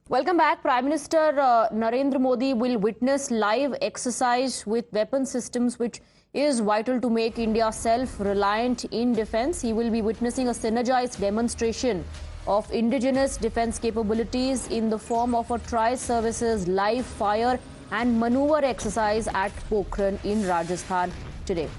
Welcome back. Prime Minister Narendra Modi will witness live exercise with weapon systems, which is vital to make India self-reliant in defense. He will be witnessing a synergized demonstration of indigenous defense capabilities in the form of a tri-services live fire and maneuver exercise at Pokhran in Rajasthan today.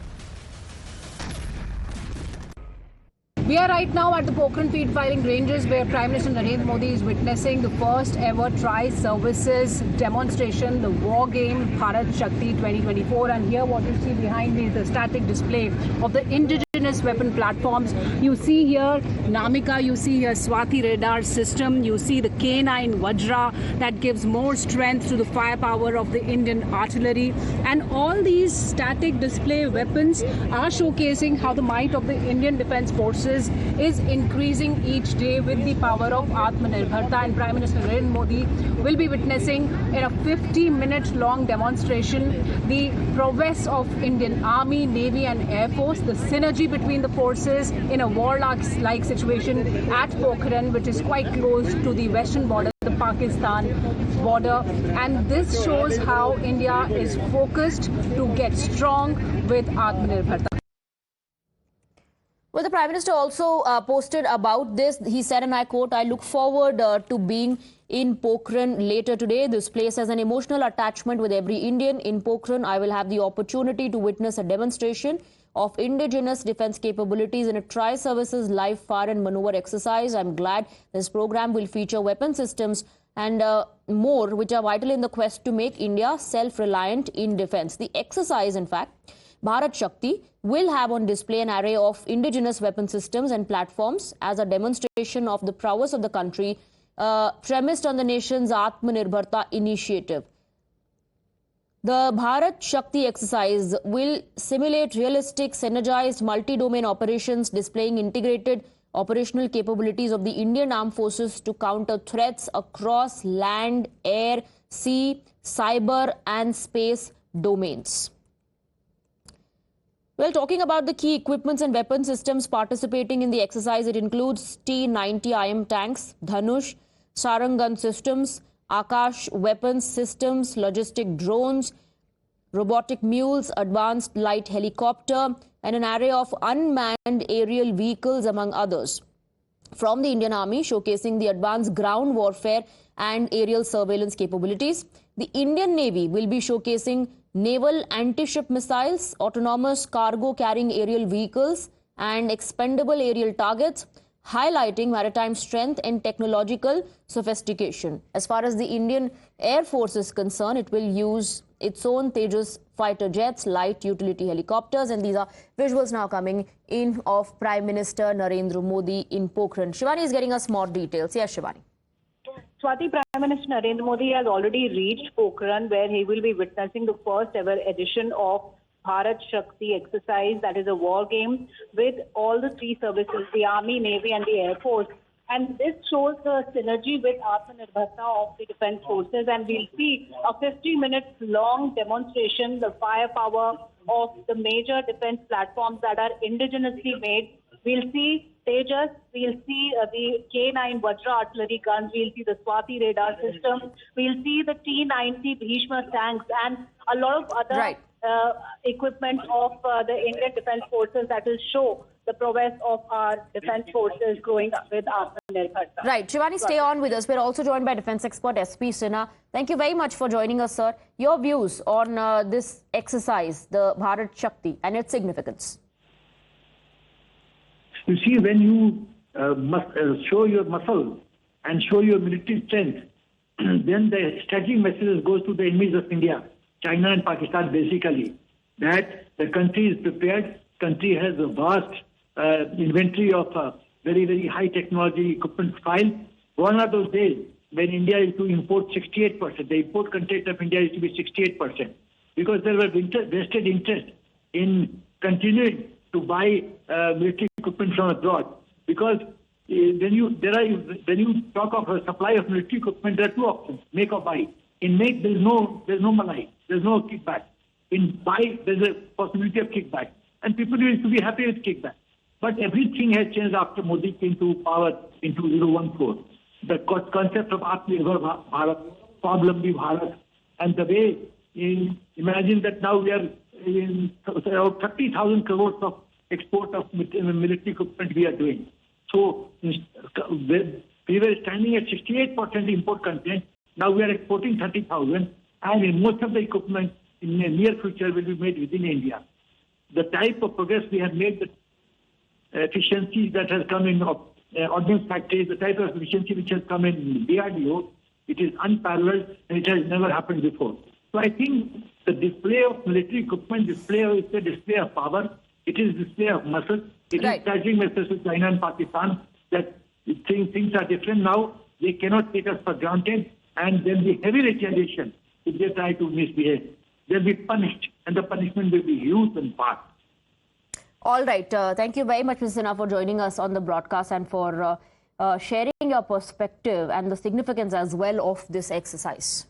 We are right now at the Pokhran field firing ranges where Prime Minister Narendra Modi is witnessing the first ever tri-services demonstration, the war game Bharat Shakti 2024. And here what you see behind me is the static display of the indigenous weapon platforms. You see here Namika, you see here Swati radar system, you see the K9 Vajra that gives more strength to the firepower of the Indian artillery. And all these static display weapons are showcasing how the might of the Indian Defence Forces is increasing each day with the power of Atmanirbharta. And Prime Minister Narendra Modi will be witnessing in a 50-minute long demonstration the prowess of Indian Army, Navy and Air Force, the synergy between the forces in a warlike situation at Pokhran, which is quite close to the western border, the Pakistan border. And this shows how India is focused to get strong with Atmanirbharta. Well, the Prime Minister also posted about this. He said, and I quote, "I look forward to being in Pokhran later today. This place has an emotional attachment with every Indian. In Pokhran, I will have the opportunity to witness a demonstration of indigenous defense capabilities in a tri-services live fire and maneuver exercise. I'm glad this program will feature weapon systems and more, which are vital in the quest to make India self-reliant in defense. The exercise, in fact, Bharat Shakti, will have on display an array of indigenous weapon systems and platforms as a demonstration of the prowess of the country, premised on the nation's Atmanirbharta initiative. The Bharat Shakti exercise will simulate realistic, synergized, multi-domain operations displaying integrated operational capabilities of the Indian Armed Forces to counter threats across land, air, sea, cyber and space domains. Well, talking about the key equipments and weapon systems participating in the exercise, it includes T-90 IM tanks, Dhanush, Sarang gun systems, Akash weapons systems, logistic drones, robotic mules, advanced light helicopter, and an array of unmanned aerial vehicles, among others, from the Indian Army, showcasing the advanced ground warfare and aerial surveillance capabilities. The Indian Navy will be showcasing naval anti-ship missiles, autonomous cargo-carrying aerial vehicles, and expendable aerial targets, highlighting maritime strength and technological sophistication. As far as the Indian Air Force is concerned, it will use its own Tejas fighter jets, light utility helicopters, and these are visuals now coming in of Prime Minister Narendra Modi in Pokhran. Shivani is getting us more details. Yes, Shivani. Swati, Prime Minister Narendra Modi has already reached Pokhran, where he will be witnessing the first ever edition of Bharat Shakti exercise, that is a war game with all the three services, the Army, Navy and the Air Force. And this shows the synergy with Atmanirbharta of the defense forces. And we'll see a 50-minute long demonstration, the firepower of the major defense platforms that are indigenously made. We'll see Tejas, we'll see the K9 Vajra artillery guns, we'll see the Swati radar system, we'll see the T-90 Bhishma tanks and a lot of other equipment of the Indian Defence Forces that will show the prowess of our defence forces growing up with Atmanirbharta. Right. Shivani, stay on with us. We're also joined by defence expert SP Sinha. Thank you very much for joining us, sir. Your views on this exercise, the Bharat Shakti, and its significance. You see, when you show your muscle and show your military strength, then the strategic message goes to the enemies of India, China and Pakistan basically, that the country is prepared, country has a vast inventory of very, very high technology equipment file. One of those days when India used to import 68%, the import content of India used to be 68%, because there was vested interest in continuing to buy military equipment from abroad. Because when you talk of a supply of military equipment, there are two options: make or buy. In make, there's no malai, there's no kickback. In buy, there's a possibility of kickback, and people used to be happy with kickback. But everything has changed after Modi came to power in 2014. the concept of Atmanirbhar Bharat, Swavlambi Bharat, and the way imagine that now we are in 30,000 crores of export of military equipment we are doing. So we were standing at 68% import content. Now we are exporting 30,000, and in most of the equipment in the near future will be made within India. The type of progress we have made, the efficiency that has come in ordnance factories, the type of efficiency which has come in DRDO, it is unparalleled and it has never happened before. So I think the display of military equipment is a display of power. It is display of muscle. It is sending messages to China and Pakistan that things are different now. They cannot take us for granted, and there will be heavy retaliation if they try to misbehave. They'll be punished, and the punishment will be huge and fast. All right. Thank you very much, Mr. Sinha, for joining us on the broadcast and for sharing your perspective and the significance as well of this exercise.